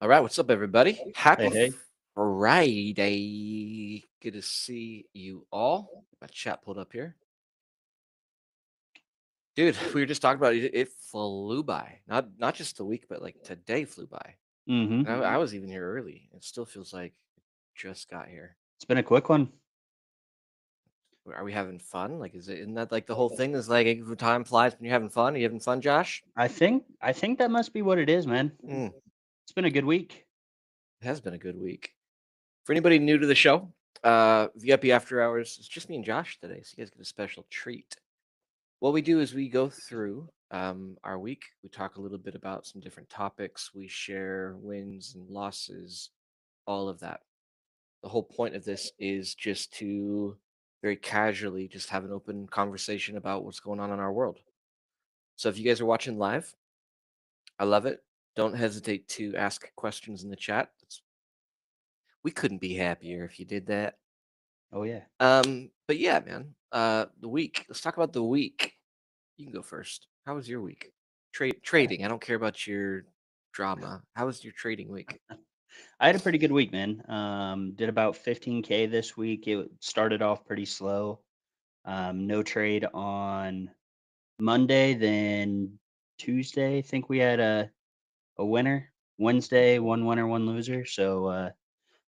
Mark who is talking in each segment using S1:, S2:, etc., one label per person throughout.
S1: All right, what's up, everybody?
S2: Hey,
S1: Happy
S2: hey.
S1: Friday. Good to see you all. My chat pulled up here. Dude, we were just talking about it. It flew by. Not just the week, but like today flew by.
S2: Mhm.
S1: And I was even here early. It still feels like it just got here.
S2: It's been a quick one.
S1: Are we having fun? Like, isn't that like the whole thing is like time flies when you're having fun? Are you having fun, Josh?
S2: I think that must be what it is, man.
S1: Mm,
S2: It's been a good week.
S1: it has been a good week. For anybody new to the show, VIP After Hours, it's just me and Josh today, so you guys get a special treat. What we do is we go through our week. We talk a little bit about some different topics. We share wins and losses, all of that. The whole point of this is just to very casually just have an open conversation about what's going on in our world. So if you guys are watching live, I love it. Don't hesitate to ask questions in the chat. We couldn't be happier if you did that.
S2: Oh yeah.
S1: But yeah, man. The week. Let's talk about the week. You can go first. How was your week? Trading. I don't care about your drama. How was your trading week?
S2: I had a pretty good week, man. Did about 15K this week. It started off pretty slow. No trade on Monday, then Tuesday, I think we had a winner. Wednesday, one winner, one loser. So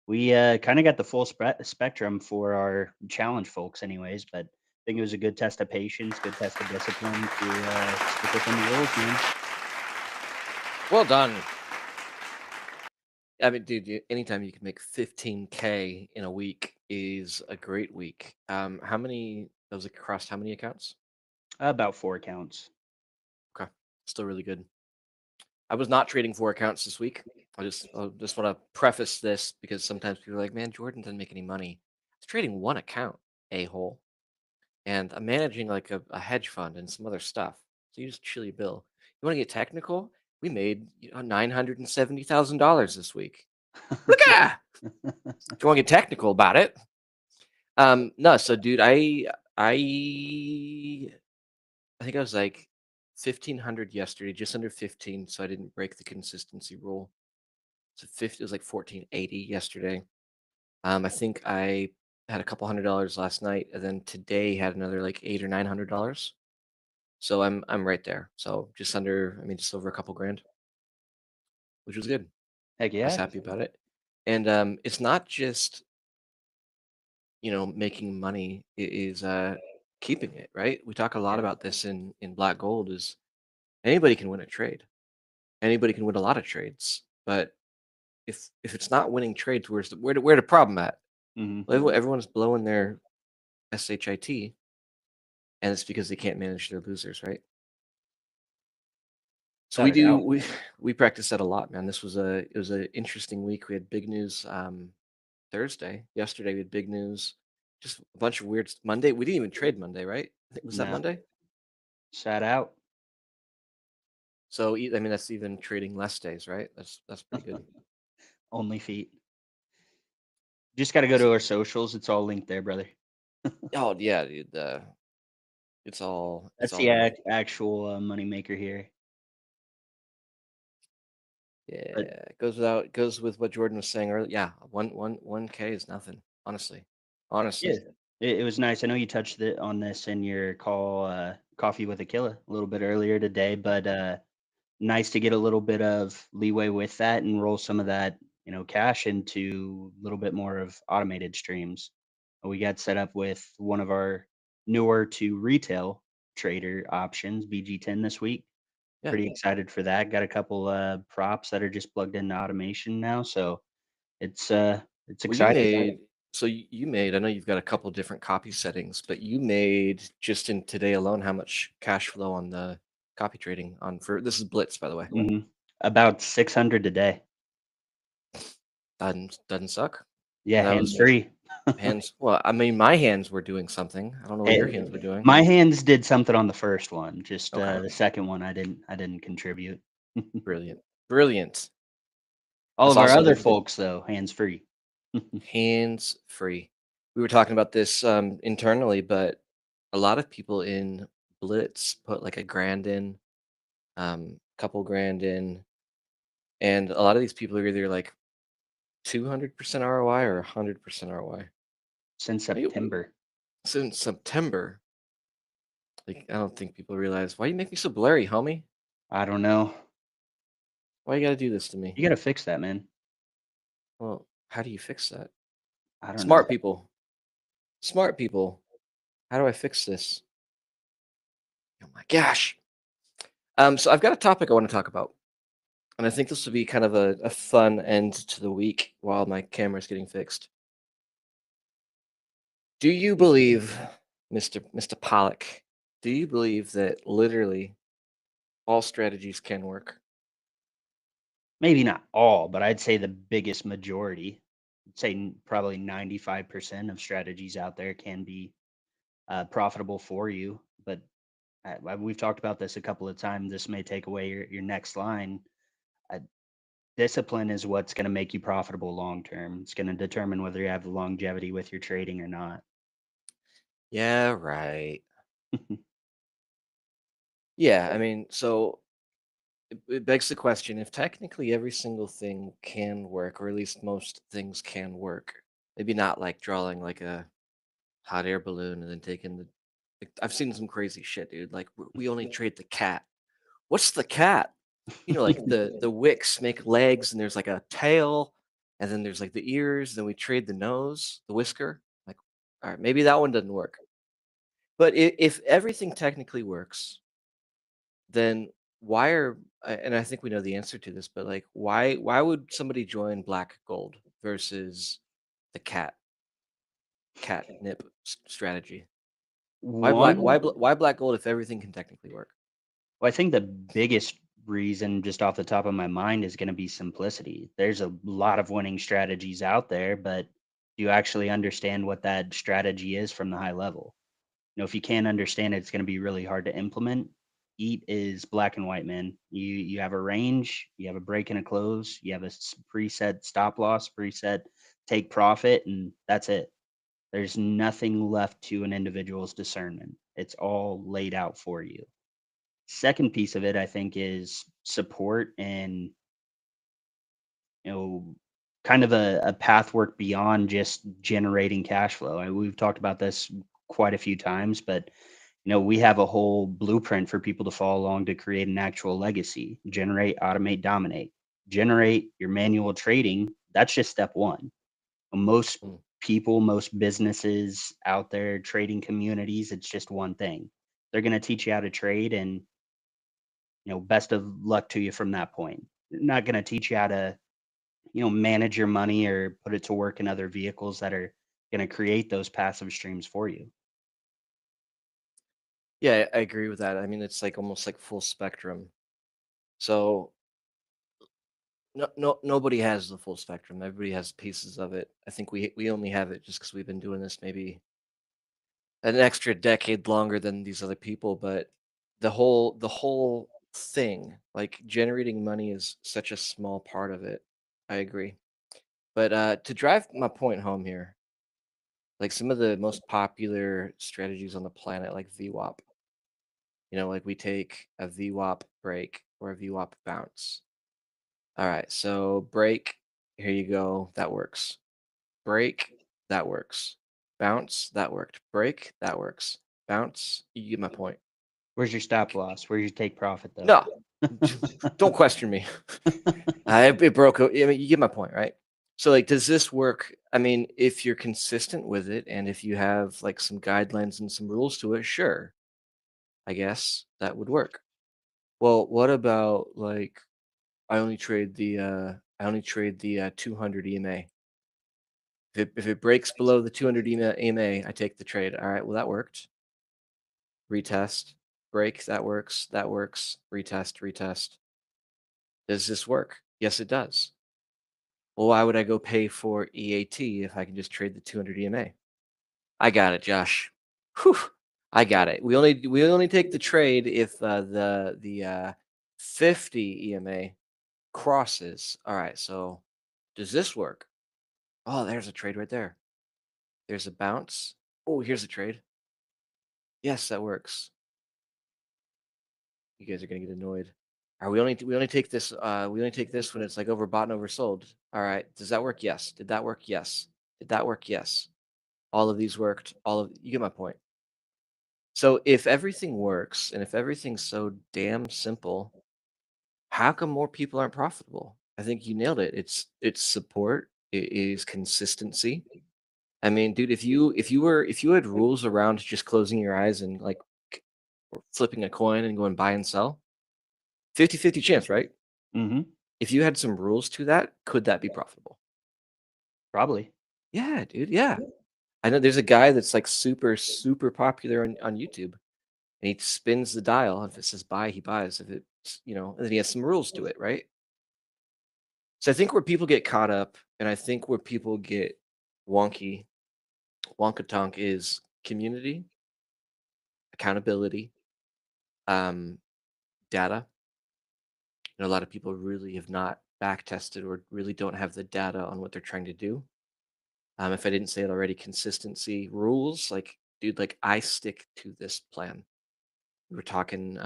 S2: we kind of got the full spectrum for our challenge folks, anyways. But I think it was a good test of patience, good test of discipline to stick within the rules, man.
S1: Well done. I mean, dude, anytime you can make 15K in a week is a great week. How many? That was across how many accounts?
S2: About 4 accounts.
S1: Okay, still really good. I was not trading 4 accounts this week. I just want to preface this because sometimes people are like, "Man, Jordan doesn't make any money." I was trading one account, a hole, and I'm managing like a hedge fund and some other stuff. So you just chill your bill. You want to get technical? We made $970,000 this week. Look at! If you want to get technical about it, no. So, dude, I think I was like 1,500 yesterday, just under 15, so I didn't break the consistency rule. So 50, it was like 1480 yesterday. I think I had a couple $100 last night, and then today had another like $800 or $900. So I'm right there. So just under, I mean, just over a couple grand, which was good.
S2: Heck
S1: I was
S2: yeah.
S1: happy about it. And it's not just making money. It is keeping it right. We talk a lot
S2: Yeah.
S1: about this in Black Gold. Is anybody can win a trade. Anybody can win a lot of trades, but if it's not winning trades, where the problem at?
S2: Mhm.
S1: Well, everyone's blowing their shit, and it's because they can't manage their losers, right? So
S2: Without
S1: we
S2: a
S1: do
S2: doubt.
S1: we practice that a lot, man. It was an interesting week. We had big news Thursday. Yesterday we had big news. Just a bunch of weird Monday. We didn't even trade Monday, right? Was that
S2: No.
S1: Monday?
S2: Sat out.
S1: So I mean that's even trading less days, right? That's pretty good.
S2: Only feet. Just gotta go
S1: So,
S2: to our socials. It's all linked there, brother.
S1: oh yeah, dude. It's
S2: That's
S1: all
S2: the
S1: there.
S2: actual money maker here.
S1: Yeah,
S2: But
S1: it goes without it goes with what Jordan was saying earlier. Yeah, one K is nothing, honestly.
S2: yeah,
S1: Honestly.
S2: it was nice. I know you touched on this in your call, Coffee with Aquila, a little bit earlier today, but nice to get a little bit of leeway with that and roll some of that, cash into a little bit more of automated streams. We got set up with one of our newer to retail trader options, BG10 this week.
S1: Yeah.
S2: Pretty excited for that. Got a couple props that are just plugged into automation now, so it's
S1: Well, you
S2: exciting.
S1: made so you made, I know you've got a couple different copy settings, but you made just in today alone how much cash flow on the copy trading on for this is Blitz, by the way.
S2: About 600 today.
S1: Doesn't suck.
S2: Yeah,
S1: And that
S2: hands
S1: was
S2: free.
S1: hands well, I mean my hands were doing something. I don't know what your hands were doing.
S2: My hands did something on the first one, just,
S1: Okay.
S2: the second one I didn't contribute.
S1: Brilliant. Brilliant.
S2: All
S1: That's
S2: of our
S1: awesome,
S2: other
S1: dude.
S2: folks, though, hands free.
S1: Hands free. We were talking about this internally, but a lot of people in Blitz put like a grand in, couple grand in. And a lot of these people are either like 200% ROI or 100% ROI.
S2: Since
S1: Why you
S2: September.
S1: since September? Like, I don't think people realize why you make me so blurry, homie.
S2: I don't know.
S1: Why you gotta do this to me?
S2: You gotta fix that, man.
S1: Well, how do you fix that?
S2: I don't know.
S1: Smart people, smart people. How do I fix this? Oh my gosh. So I've got a topic I want to talk about, and I think this will be kind of a fun end to the week while my camera's getting fixed. Do you believe, Mr. Pollock? Do you believe that literally all strategies can work?
S2: Maybe not all, but I'd say the biggest majority. I'd say probably 95% of strategies out there can be profitable for you. But we've talked about this a couple of times. This may take away your next line. Uh, Discipline is what's going to make you profitable long term. It's going to determine whether you have longevity with your trading or not.
S1: Yeah, right. Yeah, I mean, so it begs the question, if technically every single thing can work, or at least most things can work, maybe not like drawing like a hot air balloon and then taking the. Like, I've seen some crazy shit, dude. Like we only trade the cat. What's the cat? Like the wicks make legs, and there's like a tail, and then there's like the ears. Then we trade the nose, the whisker. Like, all right, maybe that one doesn't work. But if everything technically works, then why are and I think we know the answer to this, but like why would somebody join black gold versus the catnip strategy?
S2: One,
S1: Why black gold if everything can technically work?
S2: well, I think the biggest reason, just off the top of my mind, is going to be simplicity. There's a lot of winning strategies out there, but do you actually understand what that strategy is from the high level? If you can't understand it, it's going to be really hard to implement. Eat is black and white, man. You have a range, you have a break and a close, you have a preset stop loss, preset take profit, and that's it. There's nothing left to an individual's discernment. It's all laid out for you. Second piece of it, I think, is support and you know kind of a path work beyond just generating cash flow. We've talked about this quite a few times, but we have a whole blueprint for people to follow along to create an actual legacy: generate, automate, dominate. Generate your manual trading. That's just step one. Most
S1: Mm.
S2: people, most businesses out there, trading communities, it's just one thing. They're going to teach you how to trade, and best of luck to you from that point. They're not going to teach you how to manage your money or put it to work in other vehicles that are going to create those passive streams for you.
S1: Yeah, I agree with that. I mean, it's like almost like full spectrum. So nobody has the full spectrum. Everybody has pieces of it. I think we only have it just because we've been doing this maybe an extra decade longer than these other people, but the whole thing, like generating money is such a small part of it. I agree. But to drive my point home here, like some of the most popular strategies on the planet, like VWAP, like we take a VWAP break or a VWAP bounce. All right, so break, here you go, that works. Break, that works. Bounce, that worked. Break, that works. Bounce, you get my point.
S2: Where's your stop loss? Where's your take profit, though?
S1: No, don't question me. It broke. I mean, you get my point, right? So, like, does this work? I mean, if you're consistent with it, and if you have like some guidelines and some rules to it, sure, I guess that would work. Well, what about like I only trade the 200 EMA. If it breaks below the 200 EMA, I take the trade. All right, well that worked. Retest, break, that works. That works. Retest, retest. Does this work? Yes, it does. Well, why would I go pay for EAT if I can just trade the 200 EMA? I got it, Josh. Whew, I got it. We only take the trade if the 50 EMA crosses. All right, so does this work? Oh, there's a trade right there. There's a bounce. Oh, here's a trade. Yes, that works. You guys are gonna get annoyed. Are we only take this we only take this when it's like overbought and oversold. All right. Does that work? Yes. Did that work? Yes. Did that work? Yes. All of these worked. All of you get my point. So if everything works and if everything's so damn simple, how come more people aren't profitable? I think you nailed it. It's support. It is consistency. I mean, dude, if you had rules around just closing your eyes and like or flipping a coin and going buy and sell, 50-50 chance, right?
S2: Mhm.
S1: If you had some rules to that, could that be profitable?
S2: Probably.
S1: Yeah, dude. Yeah. I know there's a guy that's like super, super popular on YouTube and he spins the dial. If it says buy, he buys. If it's, and then he has some rules to it, right? So I think where people get caught up and I think where people get wonky, wonkatonk is community, accountability, um, data. A lot of people really have not back tested or really don't have the data on what they're trying to do. If I didn't say it already, consistency, rules. Like, dude, like I stick to this plan. We were talking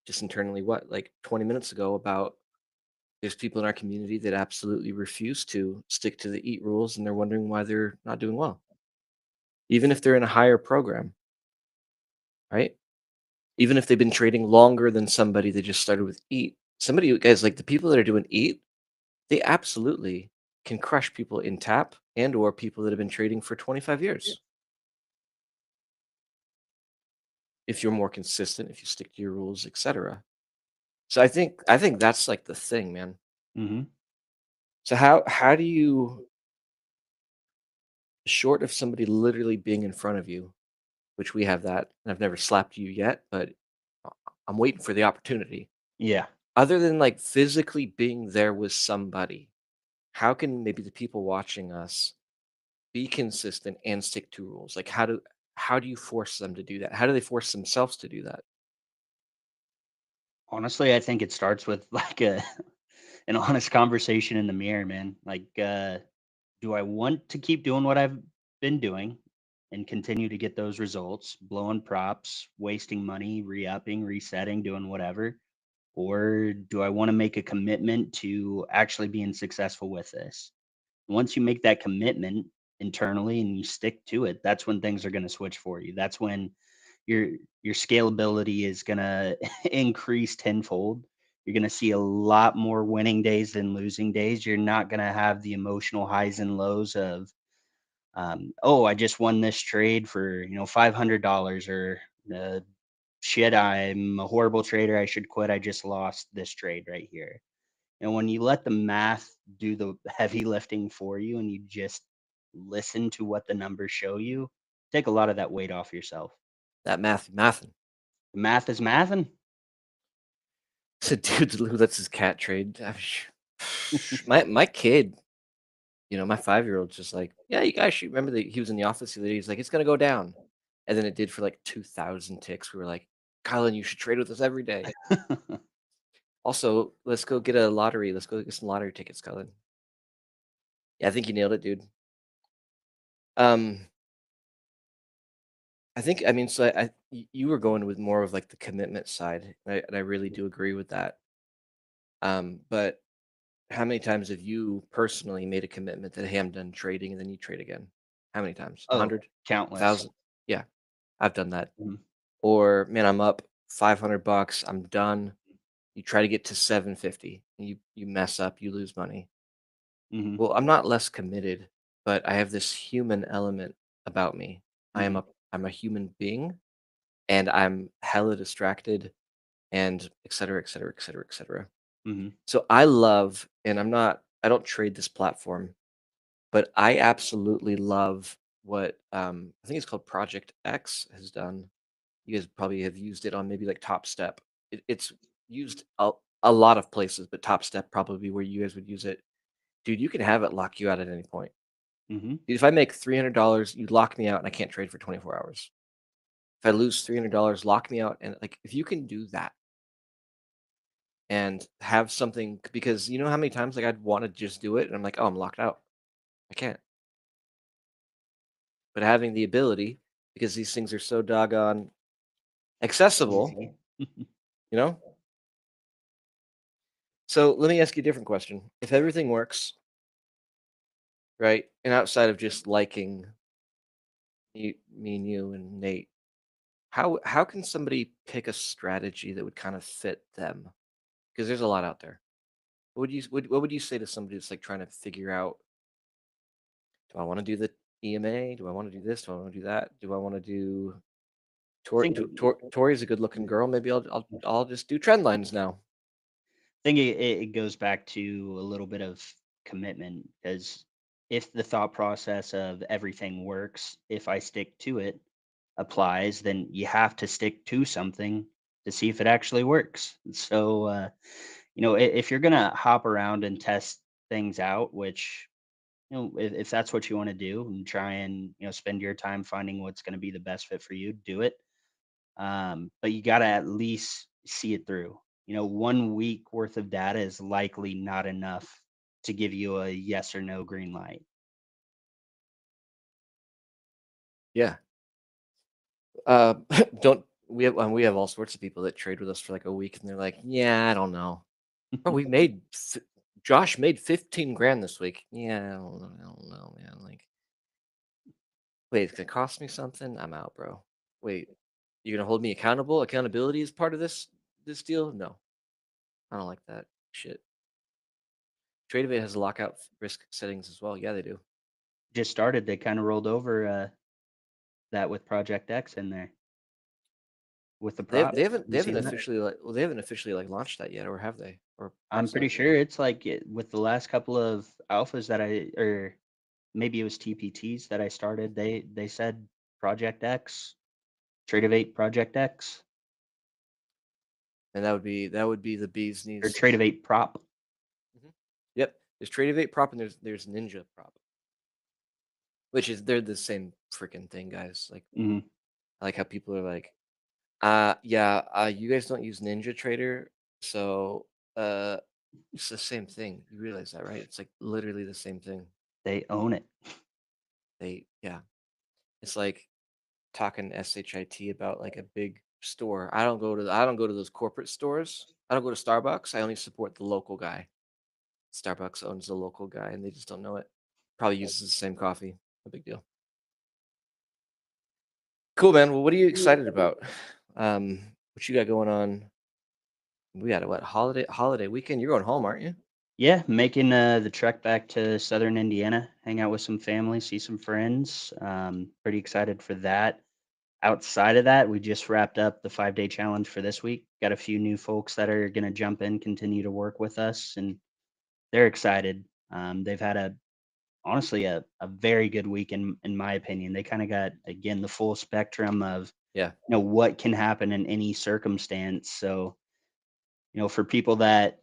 S1: just internally, what, like 20 minutes ago about there's people in our community that absolutely refuse to stick to the eat rules and they're wondering why they're not doing well, even if they're in a higher program, right? Even if they've been trading longer than somebody that just started with eat. Somebody, guys, like the people that are doing eat, they absolutely can crush people in tap and or people that have been trading for 25 years. If you're more consistent, if you stick to your rules, etc. So I think that's like the thing, man.
S2: Mhm.
S1: So how do you, short of somebody literally being in front of you, which we have that, and I've never slapped you yet, but I- I'm waiting for the opportunity.
S2: Yeah.
S1: Other than like physically being there with somebody, how can maybe the people watching us be consistent and stick to rules? Like how do you force them to do that? How do they force themselves to do that?
S2: Honestly, I think it starts with like a an honest conversation in the mirror, man. Like, do I want to keep doing what I've been doing and continue to get those results, blowing props, wasting money, re-upping, resetting, doing whatever? Or do I want to make a commitment to actually being successful with this? Once you make that commitment internally and you stick to it, that's when things are going to switch for you. That's when your your scalability is going to increase tenfold. You're going to see a lot more winning days than losing days. You're not going to have the emotional highs and lows of oh, I just won this trade for $500, or shit, I'm a horrible trader, I should quit, I just lost this trade right here. And when you let the math do the heavy lifting for you and you just listen to what the numbers show you, take a lot of that weight off yourself.
S1: That math.
S2: The math is mathing.
S1: So dude who lets his cat trade. My kid, my 5-year-old's just like, yeah, you guys should remember that he was in the office the other day. He's like, it's gonna go down. And then it did for like 2,000 ticks. We were like, Colin, you should trade with us every day. Also, let's go get a lottery. Let's go get some lottery tickets, Colin. Yeah, I think you nailed it, dude. Um, I mean, so you were going with more of like the commitment side, and I really do agree with that. But how many times have you personally made a commitment that, hey, I'm done trading, and then you trade again? How many times? A
S2: Oh,
S1: hundred, a
S2: countless.
S1: thousand? Yeah, I've done that.
S2: Mhm,
S1: Or man, I'm up $500. I'm done. You try to get to 750, and you mess up. You lose money.
S2: mhm,
S1: Well, I'm not less committed, but I have this human element about me. I am
S2: mhm,
S1: a I'm a human being, and I'm hella distracted, and et cetera, et cetera, et cetera, et cetera.
S2: mhm,
S1: So I love, and I don't trade this platform, but I absolutely love what I think it's called Project X has done. You guys probably have used it on maybe like Top Step. It's used a lot of places, but Top Step probably where you guys would use it. Dude, you can have it lock you out at any point.
S2: mhm,
S1: Dude, if I make $300, you lock me out and I can't trade for 24 hours. If I lose $300, lock me out. And like, if you can do that and have something, because you know how many times like I'd want to just do it and I'm like, oh, I'm locked out. I can't. But having the ability, because these things are so doggone accessible,
S2: easy.
S1: you know, So let me ask you a different question. If everything works, right, and outside of just liking me and you and Nate, how can somebody pick a strategy that would kind of fit them? Because there's a lot out there. What would you say to somebody that's like trying to figure out, do I want to do the EMA? Do I want to do this? Do I want to do that? Do I want to do
S2: think
S1: Tori's a good looking girl. Maybe I'll just do trend lines now.
S2: it goes back to a little bit of commitment because if the thought process of everything works, if I stick to it applies, then you have to stick to something to see if it actually works. So, if you're gonna hop around and test things out, which if that's what you want to do and try and spend your time finding what's going to be the best fit for you, do it. But you got to at least see it through. 1 week worth of data is likely not enough to give you a yes or no green light.
S1: Yeah. Don't we have all sorts of people that trade with us for like a week and they're like, yeah, I don't know. Oh, Josh made 15 grand this week. Yeah, I don't know, man. Like, wait, it's gonna cost me something. I'm out, bro. Wait, you're gonna hold me accountable? Accountability is part of this deal? No, I don't like that shit. Tradeovate has lockout risk settings as well. Yeah, they do.
S2: Just started, they kind of rolled over that with Project X in there with the
S1: They have,
S2: props.
S1: they
S2: You
S1: haven't
S2: seen that?
S1: officially like they haven't officially like launched that yet, or have they? Or
S2: I'm
S1: parts of
S2: pretty
S1: it.
S2: sure it's like with the last couple of alphas that or maybe it was TPTs that I started. They said Project X, Trade of Eight Project X,
S1: And that would be the bee's
S2: or
S1: knees.
S2: Trade of Eight Prop.
S1: Mhm. Yep. There's Tradeovate prop and there's Ninja prop, which is they're the same freaking thing, guys. Like
S2: Mhm.
S1: I like how people are like, yeah, you guys don't use Ninja Trader, so uh, it's the same thing. You realize that, right? It's like literally the same thing.
S2: They own it.
S1: Yeah, it's like talking shit about like a big store. I don't go to those corporate stores. I don't go to Starbucks. I only support the local guy. Starbucks owns the local guy, and they just don't know it. Probably uses the same coffee. No big deal. Cool, man. Well, what are you excited about? What you got going on? We got a what holiday weekend? You're going home, aren't you?
S2: Yeah, making the trek back to Southern Indiana, hang out with some family, see some friends. Pretty excited for that. Outside of that, we just wrapped up the 5-day challenge for this week. Got a few new folks that are going to jump in, continue to work with us, and they're excited. They've had honestly a very good week in my opinion. They kind of got again the full spectrum of
S1: Yeah.
S2: what can happen in any circumstance. So for people that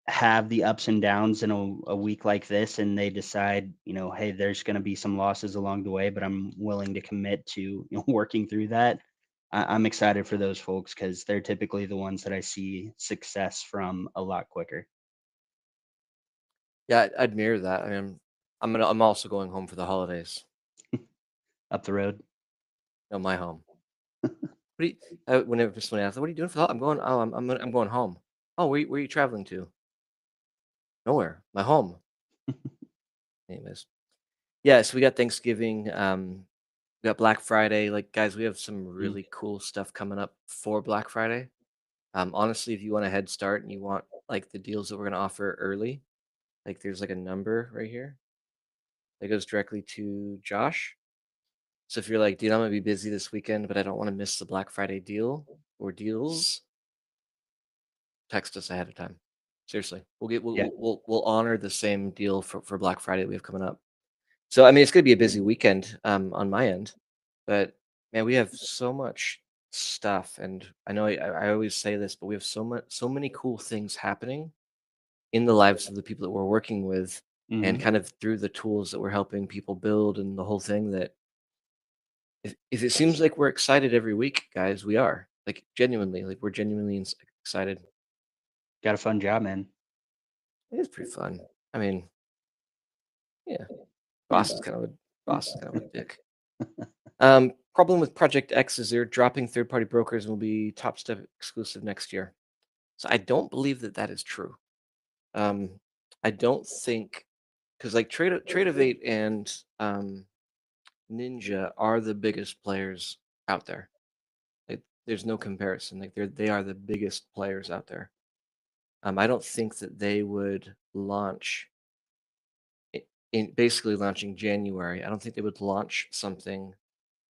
S2: have the ups and downs in a week like this and they decide, hey, there's going to be some losses along the way, but I'm willing to commit to working through that. I'm excited for those folks because they're typically the ones that I see success from a lot quicker.
S1: Yeah, I admire that. I mean, I'm also going home for the holidays.
S2: Up the road.
S1: No, my home. What do you, whenever someone asks, "What are you doing for the I'm going. Oh, I'm going home. Oh, where are you traveling to? Nowhere. My home. Anyways, yeah. So we got Thanksgiving. We got Black Friday. Like, guys, we have some
S2: Mm,
S1: really cool stuff coming up for Black Friday. Honestly, if you want a head start and you want like the deals that we're gonna offer early, like there's like a number right here that goes directly to Josh. So if you're like, dude, I'm gonna be busy this weekend, but I don't want to miss the Black Friday deal or deals, text us ahead of time. Seriously, we'll get
S2: yeah.
S1: we'll honor the same deal for Black Friday that we have coming up. So I mean, it's gonna be a busy weekend on my end, but man, we have so much stuff, and I know I always say this, but we have so many cool things happening in the lives of the people that we're working with, and
S2: Hmm.
S1: kind of through the tools that we're helping people build and the whole thing that if it seems like we're excited every week, guys, we are. Like genuinely, like we're genuinely excited.
S2: Got a fun job, man.
S1: It is pretty fun. I mean, yeah,
S2: Yeah.
S1: boss is kind of a dick. Problem with Project X is they're dropping third-party brokers and will be Top Step exclusive next year. So I don't believe that that is true. Um, I don't think because like Trade of 8 and Ninja are the biggest players out there. Like, there's no comparison. Like they are the biggest players out there. I don't think that they would launch in basically launching January. I don't think they would launch something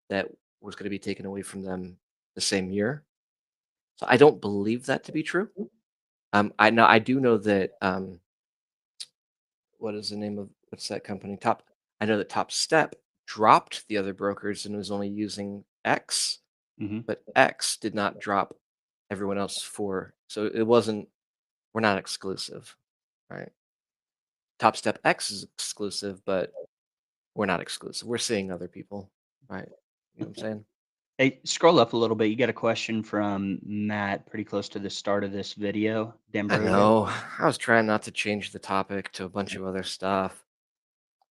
S1: that was going to be taken away from them the same year. So I don't believe that to be true. I do know that what is the name of what's that company? Top. I know that Top Step dropped the other brokers and was only using X,
S2: Hmm.
S1: but X did not drop everyone else for. So it wasn't. We're not exclusive, right? Top Step X is exclusive, but we're not exclusive. We're seeing other people, right? You know what I'm saying?
S2: Hey, scroll up a little bit. You got a question from Matt pretty close to the start of this video.
S1: I
S2: Denbroga.
S1: know. I was trying not to change the topic to a bunch of other stuff.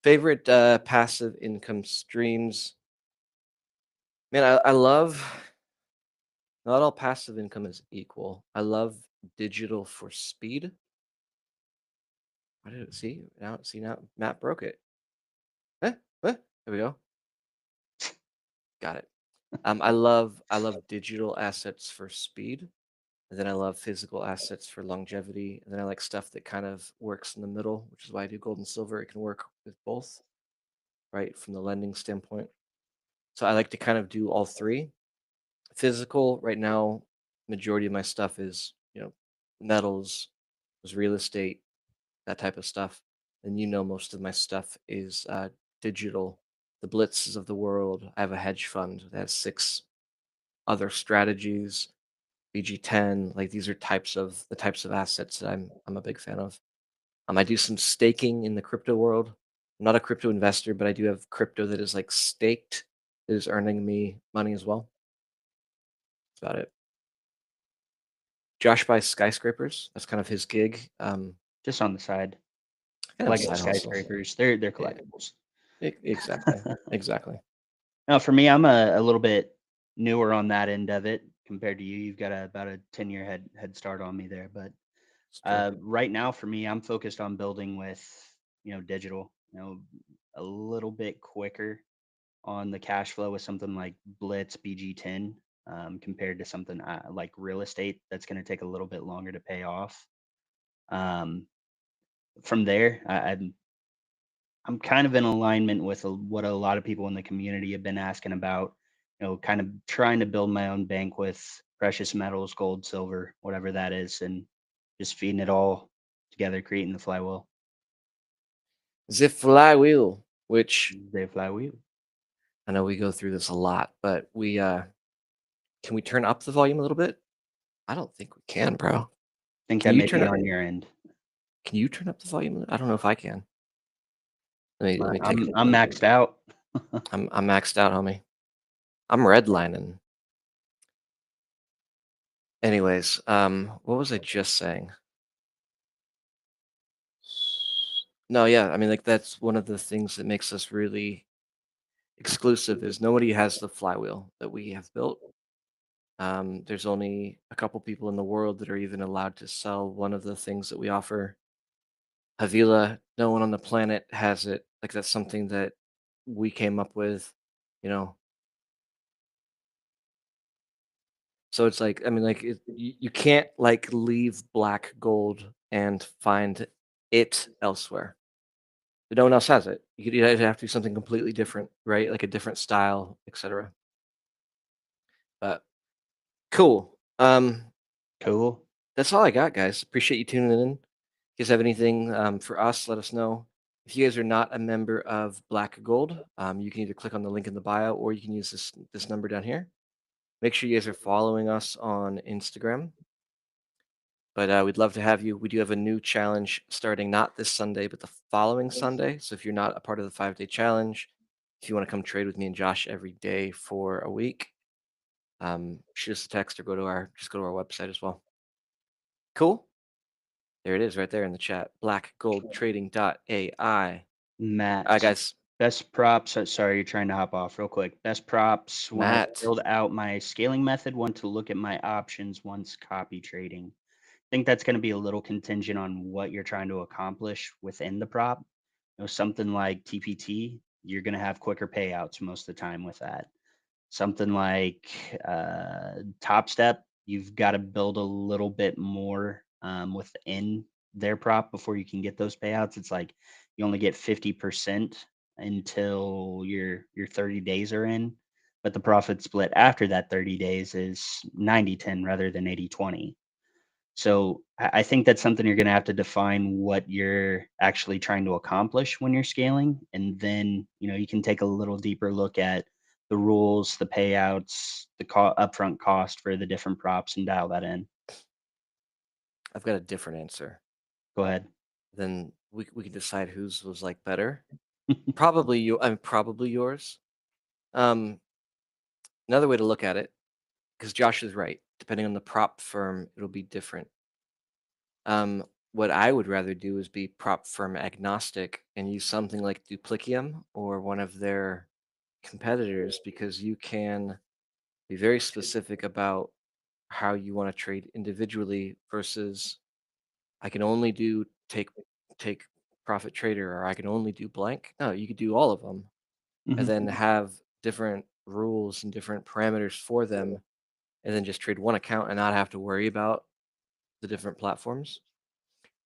S1: Favorite passive income streams? Man, I love. Not all passive income is equal. I love digital for speed. Why did it see now Matt broke it. Eh, there we go. Got it. I love digital assets for speed. And then I love physical assets for longevity. And then I like stuff that kind of works in the middle, which is why I do gold and silver. It can work with both, right? From the lending standpoint. So I like to kind of do all three. Physical right now, majority of my stuff is, metals, is real estate, that type of stuff. And most of my stuff is digital. The blitzes of the world. I have a hedge fund that has six other strategies, BG10. Like these are the types of assets that I'm a big fan of. I do some staking in the crypto world. I'm not a crypto investor, but I do have crypto that is like staked, that is earning me money as well. That's about it. Josh buys skyscrapers. That's kind of his gig.
S2: Just on the side.
S1: Kind of a
S2: Lego
S1: side hustle.
S2: skyscrapers. They're
S1: Yeah,
S2: collectibles.
S1: exactly, exactly.
S2: Now, for me, I'm a little bit newer on that end of it compared to you. You've got about a 10-year head start on me there. But
S1: It's true.
S2: right now, for me, I'm focused on building with digital. A little bit quicker on the cash flow with something like Blitz BG10 compared to something like real estate that's going to take a little bit longer to pay off. Um, from there, I'm kind of in alignment with what a lot of people in the community have been asking about. Kind of trying to build my own bank with precious metals, gold, silver, whatever that is, and just feeding it all together, creating the flywheel.
S1: The flywheel, which
S2: The flywheel.
S1: I know we go through this a lot, but we can we turn up the volume a little bit? I don't think we can, bro.
S2: Think
S1: Can
S2: that
S1: you
S2: may
S1: turn
S2: be
S1: up?
S2: on your end.
S1: Can you turn up the volume? I don't know if I can. Let me take a.
S2: I'm maxed out.
S1: I'm maxed out, homie. I'm redlining. Anyways, what was I just saying? No, yeah, I mean, like that's one of the things that makes us really exclusive is nobody has the flywheel that we have built. There's only a couple people in the world that are even allowed to sell one of the things that we offer. Havila, no one on the planet has it. Like that's something that we came up with, you know. So it's like, I mean, like you can't like leave black gold and find it elsewhere. No one else has it. You'd have to do something completely different, right? Like a different style, etc. But cool.
S2: Cool.
S1: That's all I got, guys. Appreciate you tuning in. If you guys have anything for us, let us know. If you guys are not a member of Black Gold, you can either click on the link in the bio or you can use this number down here. Make sure you guys are following us on Instagram. But we'd love to have you. We do have a new challenge starting not this Sunday, but the following Sunday. So if you're not a part of the 5-day challenge, if you want to come trade with me and Josh every day for a week, shoot us a text or go to our website as well. Cool. There it is right there in the chat. Blackgoldtrading.ai. All right,
S2: Matt,
S1: guys.
S2: best props. Sorry, you're trying to hop off real quick. Best props when I
S1: Matt.
S2: build out my scaling method. Want to look at my options once copy trading. think that's gonna be a little contingent on what you're trying to accomplish within the prop. Something like TPT, you're gonna have quicker payouts most of the time with that. Something like Top Step, you've got to build a little bit more within their prop before you can get those payouts. It's like you only get 50% until your 30 days are in, but the profit split after that 30 days is 90-10 rather than 80-20. So I think that's something you're going to have to define what you're actually trying to accomplish when you're scaling, and then you can take a little deeper look at the rules, the payouts, the upfront cost for the different props, and dial that in.
S1: I've got a different answer.
S2: Go ahead.
S1: Then we can decide whose was like better. Probably you. I'm probably yours. Um, Another way to look at it, because Josh is right. Depending on the prop firm, it'll be different. What I would rather do is be prop firm agnostic and use something like Duplicium or one of their competitors because you can be very specific about how you want to trade individually versus I can only do take profit trader or I can only do blank. No, you could do all of them and
S2: Mhm.
S1: then have different rules and different parameters for them and then just trade one account and not have to worry about the different platforms.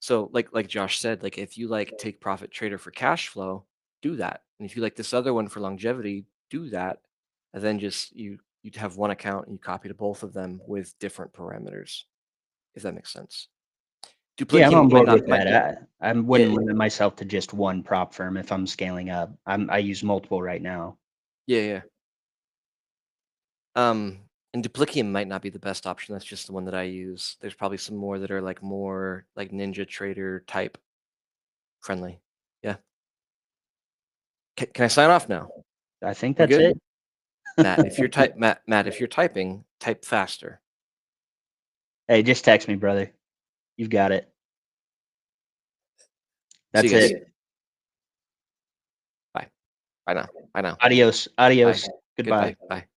S1: So like Josh said, like if you like take profit trader for cash flow, do that. And if you like this other one for longevity, do that. And then just you'd have one account and you copy to both of them with different parameters, if that makes sense.
S2: Yeah, I'm
S1: Duplicium
S2: on
S1: might
S2: board
S1: not
S2: with
S1: might
S2: that. I
S1: yeah,
S2: wouldn't limit myself to just one prop firm if I'm scaling up. I use multiple right now.
S1: yeah. And Duplicium might not be the best option. That's just the one that I use. There's probably some more that are like more like Ninja Trader type friendly. Yeah. Can I sign off now?
S2: I think
S1: We're
S2: that's
S1: good?
S2: it.
S1: Matt, if you're typing, type faster.
S2: Hey, just text me, brother. You've got it.
S1: See
S2: That's
S1: you guys.
S2: it.
S1: Bye. Bye now. Bye now.
S2: Adios.
S1: Bye.
S2: Adios. Goodbye.
S1: Goodbye. Bye.